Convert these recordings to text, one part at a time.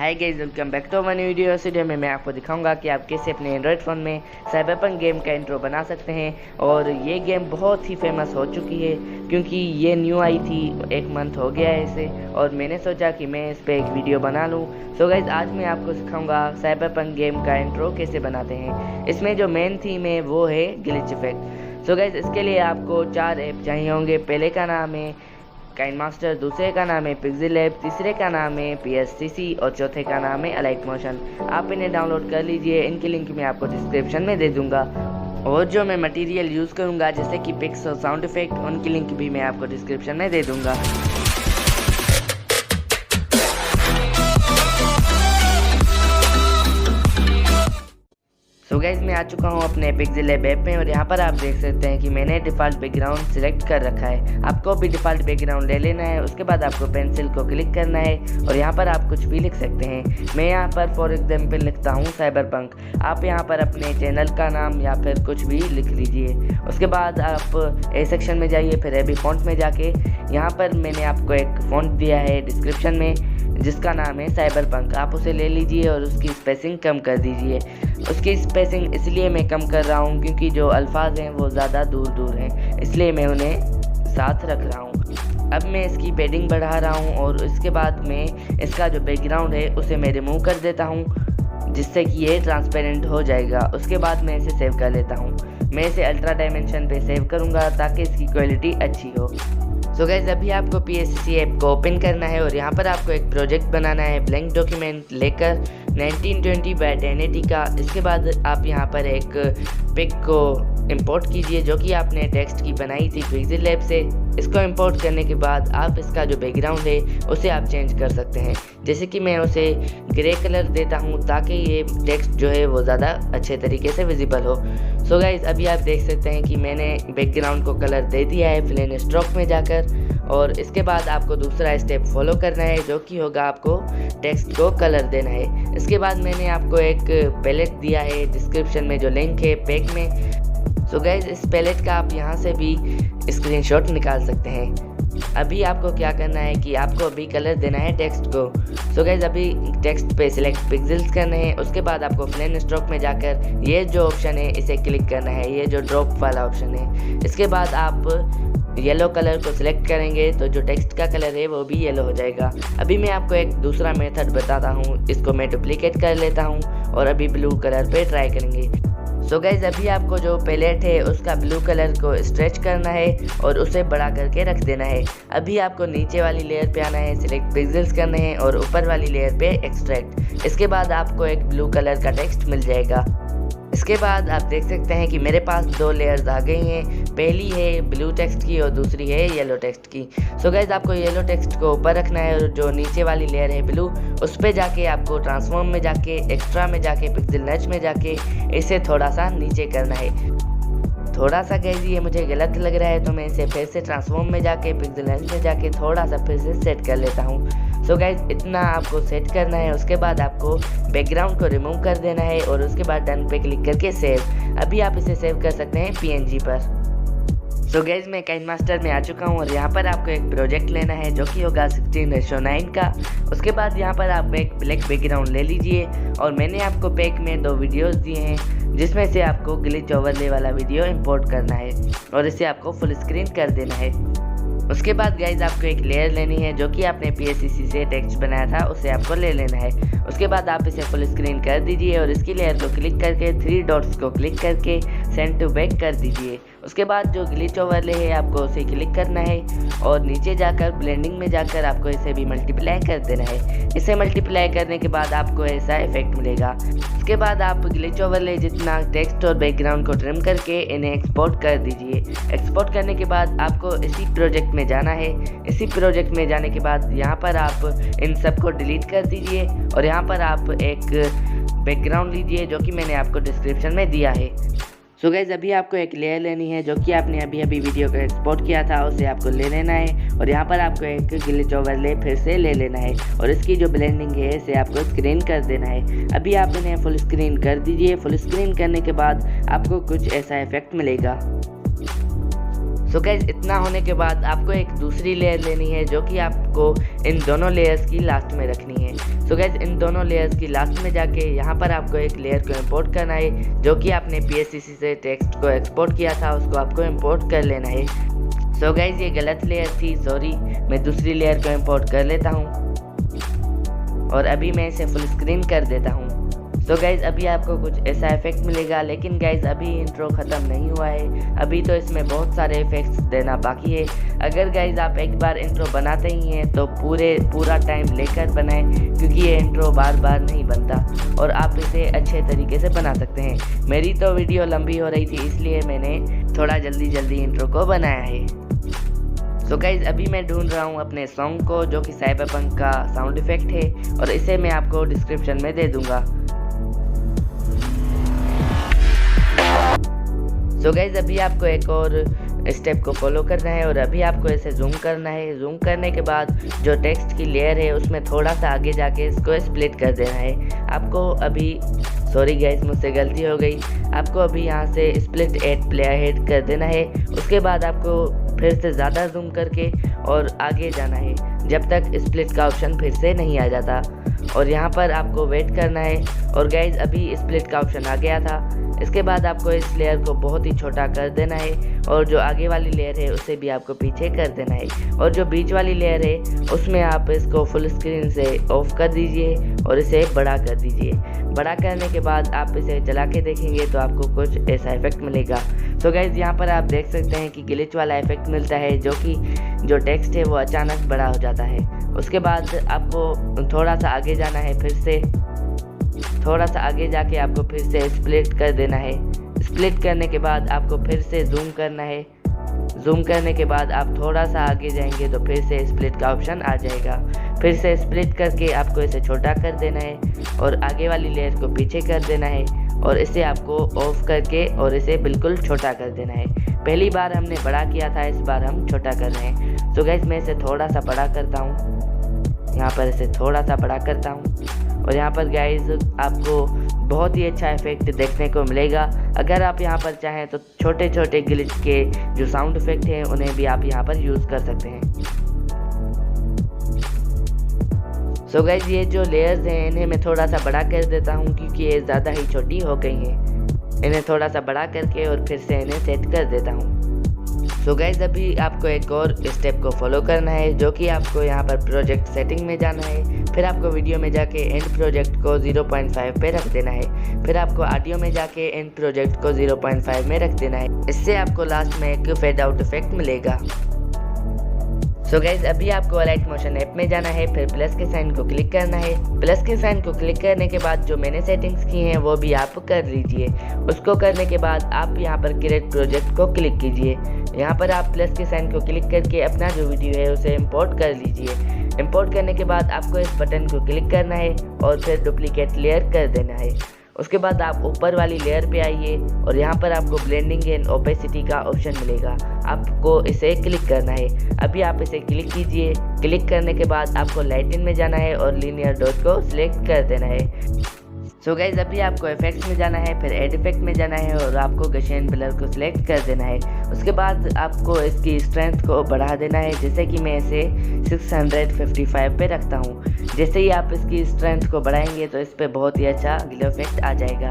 Hi guys, welcome back to my new video. इस video में मैं आपको दिखाऊंगा कि आप कैसे अपने एंड्रॉयड फ़ोन में साइबरपंक गेम का इंट्रो बना सकते हैं। और ये गेम बहुत ही फेमस हो चुकी है क्योंकि ये न्यू आई थी, 1 मंथ हो गया है इसे, और मैंने सोचा कि मैं इस पर एक वीडियो बना लूँ। सो गाइस, आज मैं आपको सिखाऊंगा साइबरपंक गेम का इंट्रो कैसे बनाते हैं। इसमें जो मेन थीम है वो है ग्लिच इफेक्ट। सो गाइस, इसके लिए आपको 4 ऐप चाहिए होंगे। पहले का नाम है काइनमास्टर, दूसरे का नाम है पिक्सेलैब, तीसरे का नाम है PSCC और चौथे का नाम है अलाइट मोशन। आप इन्हें डाउनलोड कर लीजिए। इनकी लिंक मैं आपको डिस्क्रिप्शन में दे दूंगा। और जो मैं मटेरियल यूज़ करूंगा जैसे कि पिक्स और साउंड इफेक्ट, उनकी लिंक भी मैं आपको डिस्क्रिप्शन में दे दूंगा। सो गाइस, मैं आ चुका हूँ अपने पिक्सेलैब ऐप में और यहाँ पर आप देख सकते हैं कि मैंने डिफ़ॉल्ट बैकग्राउंड सिलेक्ट कर रखा है। आपको भी डिफ़ॉल्ट बैकग्राउंड ले लेना है। उसके बाद आपको पेंसिल को क्लिक करना है और यहाँ पर आप कुछ भी लिख सकते हैं। मैं यहाँ पर फॉर एग्जाम्पल लिखता हूँ साइबरपंक। आप यहाँ पर अपने चैनल का नाम या फिर कुछ भी लिख लीजिए। उसके बाद आप ए सेक्शन में जाइए, फिर एबी फॉन्ट में जाके यहाँ पर मैंने आपको एक फॉन्ट दिया है डिस्क्रिप्शन में जिसका नाम है साइबरपंक। आप उसे ले लीजिए और उसकी स्पेसिंग कम कर दीजिए। उसकी स्पेसिंग इसलिए मैं कम कर रहा हूँ क्योंकि जो अल्फाज हैं वो ज़्यादा दूर दूर हैं, इसलिए मैं उन्हें साथ रख रहा हूँ। अब मैं इसकी पेडिंग बढ़ा रहा हूँ और इसके बाद मैं इसका जो बैकग्राउंड है उसे मैं रिमूव कर देता हूँ जिससे कि ये ट्रांसपेरेंट हो जाएगा। उसके बाद मैं इसे सेव कर लेता हूँ। मैं इसे अल्ट्रा डायमेंशन पे सेव करूँगा ताकि इसकी क्वालिटी अच्छी हो। सो गाइस, अभी आपको PSCC ऐप को ओपन करना है और यहाँ पर आपको एक प्रोजेक्ट बनाना है ब्लैंक डॉक्यूमेंट लेकर 1920x1080 का। इसके बाद आप यहाँ पर एक पिक को इंपोर्ट कीजिए जो कि आपने टेक्स्ट की बनाई थी पिक्सेलैब से। इसको इंपोर्ट करने के बाद आप इसका जो बैकग्राउंड है उसे आप चेंज कर सकते हैं। जैसे कि मैं उसे ग्रे कलर देता हूँ ताकि ये टेक्स्ट जो है वो ज़्यादा अच्छे तरीके से विजिबल हो। सो गाइस, अभी आप देख सकते हैं कि मैंने बैकग्राउंड को कलर दे दिया है प्लेन स्ट्रोक में जाकर। और इसके बाद आपको दूसरा स्टेप फॉलो करना है जो कि होगा आपको टेक्स्ट को कलर देना है। इसके बाद मैंने आपको एक पैलेट दिया है डिस्क्रिप्शन में, जो लिंक है पैक में। सो गाइस, इस पैलेट का आप यहाँ से भी स्क्रीनशॉट निकाल सकते हैं। अभी आपको क्या करना है कि आपको अभी कलर देना है टेक्स्ट को। सो गाइस, अभी टेक्स्ट पे सिलेक्ट पिक्सेल्स करने हैं। उसके बाद आपको प्लेन स्ट्रोक में जाकर ये जो ऑप्शन है इसे क्लिक करना है, ये जो ड्रॉप वाला ऑप्शन है। इसके बाद आप येलो कलर को सिलेक्ट करेंगे तो जो टेक्स्ट का कलर है वो भी येलो हो जाएगा। अभी मैं आपको एक दूसरा मेथड बताता हूँ। इसको मैं डुप्लीकेट कर लेता हूँ और अभी ब्लू कलर पे ट्राई करेंगे। सो गाइस, अभी आपको जो पैलेट है उसका ब्लू कलर को स्ट्रेच करना है और उसे बड़ा करके रख देना है। अभी आपको नीचे वाली लेयर पे आना है, सिलेक्ट पिक्सेल्स करने हैं और ऊपर वाली लेयर पे एक्सट्रैक्ट। इसके बाद आपको एक ब्लू कलर का टेक्स्ट मिल जाएगा। इसके बाद आप देख सकते हैं कि मेरे पास 2 लेयर्स आ गई हैं। पहली है ब्लू टेक्स्ट की और दूसरी है येलो टेक्स्ट की। सो गाइस, आपको येलो टेक्स्ट को ऊपर रखना है और जो नीचे वाली लेयर है ब्लू, उस पर जाके आपको ट्रांसफॉर्म में जाके, एक्स्ट्रा में जाके, पिक्सेल नच में जाके इसे थोड़ा सा नीचे करना है। थोड़ा सा गाइस ये मुझे गलत लग रहा है तो मैं इसे फिर से ट्रांसफॉर्म में जाके, पिक्सेल नच में जाके थोड़ा सा फिर से सेट कर लेता हूँ। सो गाइस, इतना आपको सेट करना है। उसके बाद आपको बैकग्राउंड को रिमूव कर देना है और उसके बाद डन पे क्लिक करके सेव। अभी आप इसे सेव कर सकते हैं PNG पर। सो गाइस, मैं काइनमास्टर में आ चुका हूँ और यहाँ पर आपको एक प्रोजेक्ट लेना है जो कि होगा 16:9 का। उसके बाद यहाँ पर आप एक ब्लैक बैकग्राउंड ले लीजिए और मैंने आपको पैक में 2 वीडियोस दिए हैं जिसमें से आपको ग्लिच ओवरले वाला वीडियो इंपोर्ट करना है और इसे आपको फुल स्क्रीन कर देना है। उसके बाद गाइज आपको एक लेयर लेनी है जो कि आपने PSCC से टेक्स्ट बनाया था, उसे आपको ले लेना है। उसके बाद आप इसे फुल स्क्रीन कर दीजिए और इसकी लेयर को क्लिक करके 3 डॉट्स को क्लिक करके सेंड टू बैक कर दीजिए। उसके बाद जो ग्लिच ओवरले है आपको उसे क्लिक करना है और नीचे जाकर ब्लेंडिंग में जाकर आपको इसे भी मल्टीप्लाई कर देना है। इसे मल्टीप्लाई करने के बाद आपको ऐसा इफेक्ट मिलेगा। उसके बाद आप ग्लिच ओवरले जितना टेक्स्ट और बैकग्राउंड को ट्रिम करके इन्हें एक्सपोर्ट कर दीजिए। एक्सपोर्ट करने के बाद आपको इसी प्रोजेक्ट में जाना है। इसी प्रोजेक्ट में जाने के बाद यहाँ पर आप इन सब को डिलीट कर दीजिए और यहाँ पर आप एक बैकग्राउंड लीजिए जो कि मैंने आपको डिस्क्रिप्शन में दिया है। सो गाइस, अभी आपको एक लेयर लेनी है जो कि आपने अभी वीडियो को एक्सपोर्ट किया था, उसे आपको ले लेना है और यहाँ पर आपको एक ग्लिच ओवरले फिर से ले लेना है और इसकी जो ब्लेंडिंग है इसे आपको स्क्रीन कर देना है। अभी आप इन्हें फुल स्क्रीन कर दीजिए। फुल स्क्रीन करने के बाद आपको कुछ ऐसा इफेक्ट मिलेगा। सो गाइस, इतना होने के बाद आपको एक दूसरी लेयर लेनी है जो कि आपको इन दोनों लेयर्स की लास्ट में रखनी है। सो गाइस इन दोनों लेयर्स की लास्ट में जाके यहाँ पर आपको एक लेयर को इंपोर्ट करना है, जो कि आपने PSCC से टेक्स्ट को एक्सपोर्ट किया था उसको आपको इंपोर्ट कर लेना है। सो गाइस ये गलत लेयर थी, सॉरी। मैं दूसरी लेयर को इंपोर्ट कर लेता हूँ और अभी मैं इसे फुल स्क्रीन कर देता हूँ। सो गाइज अभी आपको कुछ ऐसा इफेक्ट मिलेगा, लेकिन गाइज अभी इंट्रो ख़त्म नहीं हुआ है, अभी तो इसमें बहुत सारे इफेक्ट्स देना बाकी है। अगर गाइज आप एक बार इंट्रो बनाते ही हैं तो पूरा टाइम लेकर बनाएं, क्योंकि ये इंट्रो बार बार नहीं बनता और आप इसे अच्छे तरीके से बना सकते हैं। मेरी तो वीडियो लंबी हो रही थी, इसलिए मैंने थोड़ा जल्दी इंट्रो को बनाया है। सो गाइज अभी मैं ढूंढ रहा हूँ अपने सॉन्ग को, जो कि साइबरपंक का साउंड इफेक्ट है, और इसे मैं आपको डिस्क्रिप्शन में दे दूंगा। सो गाइज अभी आपको एक और स्टेप को फॉलो करना है और अभी आपको इसे जूम करना है। जूम करने के बाद जो टेक्स्ट की लेयर है उसमें थोड़ा सा आगे जाके इसको स्प्लिट कर देना है। आपको अभी, सॉरी गाइज मुझसे गलती हो गई, आपको अभी यहाँ से स्प्लिट एट प्ले हेड कर देना है। उसके बाद आपको फिर से ज़्यादा जूम करके और आगे जाना है जब तक स्प्लिट का ऑप्शन फिर से नहीं आ जाता, और यहाँ पर आपको वेट करना है। और गाइज अभी स्प्लिट का ऑप्शन आ गया था। इसके बाद आपको इस लेयर को बहुत ही छोटा कर देना है और जो आगे वाली लेयर है उसे भी आपको पीछे कर देना है, और जो बीच वाली लेयर है उसमें आप इसको फुल स्क्रीन से ऑफ कर दीजिए और इसे बड़ा कर दीजिए। बड़ा करने के बाद आप इसे चला के देखेंगे तो आपको कुछ ऐसा इफेक्ट मिलेगा। तो गाइज यहाँ पर आप देख सकते हैं कि ग्लिच वाला इफेक्ट मिलता है, जो कि जो टेक्स्ट है वो अचानक बड़ा हो जाता है। उसके बाद आपको थोड़ा सा आगे जाना है, फिर से थोड़ा सा आगे जाके आपको फिर से स्प्लिट कर देना है। स्प्लिट करने के बाद आपको फिर से जूम करना है। जूम करने के बाद आप थोड़ा सा आगे जाएंगे तो फिर से स्प्लिट का ऑप्शन आ जाएगा। फिर से स्प्लिट करके आपको इसे छोटा कर देना है और आगे वाली लेयर को पीछे कर देना है और इसे आपको ऑफ करके और इसे बिल्कुल छोटा कर देना है। पहली बार हमने बड़ा किया था, इस बार हम छोटा कर रहे हैं। तो गाइस मैं इसे थोड़ा सा बड़ा करता हूँ, यहाँ पर इसे थोड़ा सा बड़ा करता हूँ और यहाँ पर गाइस आपको बहुत ही अच्छा इफेक्ट देखने को मिलेगा। अगर आप यहाँ पर चाहें तो छोटे छोटे ग्लिच के जो साउंड इफेक्ट हैं उन्हें भी आप यहाँ पर यूज़ कर सकते हैं। सो गाइस ये जो लेयर्स हैं इन्हें मैं थोड़ा सा बड़ा कर देता हूँ, क्योंकि ये ज़्यादा ही छोटी हो गई हैं। इन्हें थोड़ा सा बड़ा करके और फिर से इन्हें सेट कर देता हूँ। सो गाइज अभी आपको एक और स्टेप को फॉलो करना है, जो कि आपको यहाँ पर प्रोजेक्ट सेटिंग में जाना है। फिर आपको वीडियो में जाके एंड प्रोजेक्ट को 0.5 पे रख देना है। फिर आपको ऑडियो में जाके एंड प्रोजेक्ट को 0.5 में रख देना है। इससे आपको लास्ट में एक फेड आउट इफेक्ट मिलेगा। सो गाइज अभी आपको लाइट मोशन ऐप में जाना है, फिर प्लस के साइन को क्लिक करना है। प्लस के साइन को क्लिक करने के बाद जो मैंने सेटिंग्स की हैं वो भी आप कर लीजिए। उसको करने के बाद आप यहाँ पर क्रिएट प्रोजेक्ट को क्लिक कीजिए। यहाँ पर आप प्लस के साइन को क्लिक करके अपना जो वीडियो है उसे इंपोर्ट कर लीजिए। इंपोर्ट करने के बाद आपको इस बटन को क्लिक करना है और फिर डुप्लीकेट लेयर कर देना है। उसके बाद आप ऊपर वाली लेयर पे आइए और यहाँ पर आपको ब्लेंडिंग एंड ओपेसिटी का ऑप्शन मिलेगा, आपको इसे क्लिक करना है। अभी आप इसे क्लिक कीजिए। क्लिक करने के बाद आपको लाइटिंग में जाना है और लीनियर डॉट को सिलेक्ट कर देना है। सो गाइज अभी आपको इफेक्ट्स में जाना है, फिर एड इफेक्ट में जाना है और आपको गशियन ब्लर को सिलेक्ट कर देना है। उसके बाद आपको इसकी स्ट्रेंथ को बढ़ा देना है, जैसे कि मैं इसे 655 पे रखता हूँ। जैसे ही आप इसकी स्ट्रेंथ को बढ़ाएंगे तो इस पर बहुत ही अच्छा ग्लो इफेक्ट आ जाएगा।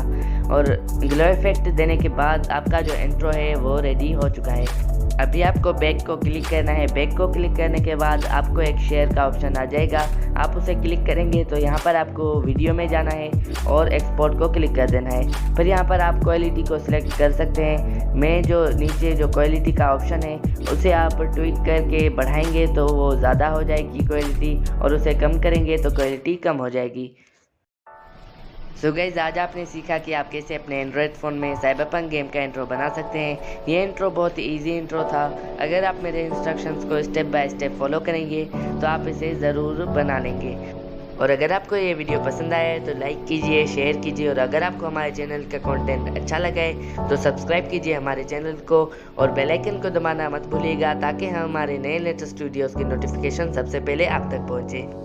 और ग्लो इफेक्ट देने के बाद आपका जो इंट्रो है वो रेडी हो चुका है। अभी आपको बैक को क्लिक करना है। बैक को क्लिक करने के बाद आपको एक शेयर का ऑप्शन आ जाएगा, आप उसे क्लिक करेंगे तो यहाँ पर आपको वीडियो में जाना है और एक्सपोर्ट को क्लिक कर देना है। फिर यहाँ पर आप क्वालिटी को सिलेक्ट कर सकते हैं। मैं जो नीचे जो क्वालिटी का ऑप्शन है उसे आप ट्विक करके बढ़ाएंगे तो वो ज़्यादा हो जाएगी क्वालिटी, और उसे कम करेंगे तो क्वालिटी कम हो जाएगी। सो गाइज आज आपने सीखा कि आप कैसे अपने एंड्रॉयड फ़ोन में साइबरपंक गेम का इंट्रो बना सकते हैं। ये इंट्रो बहुत ही इजी इंट्रो था। अगर आप मेरे इंस्ट्रक्शंस को स्टेप बाय स्टेप फॉलो करेंगे तो आप इसे ज़रूर बना लेंगे। और अगर आपको ये वीडियो पसंद आया है तो लाइक कीजिए, शेयर कीजिए, और अगर आपको हमारे चैनल का कंटेंट अच्छा लगा है तो सब्सक्राइब कीजिए हमारे चैनल को और बेल आइकन को दबाना मत भूलिएगा, ताकि हमारे नए लेटेस्ट वीडियोज़ की नोटिफिकेशन सबसे पहले आप तक पहुँचे।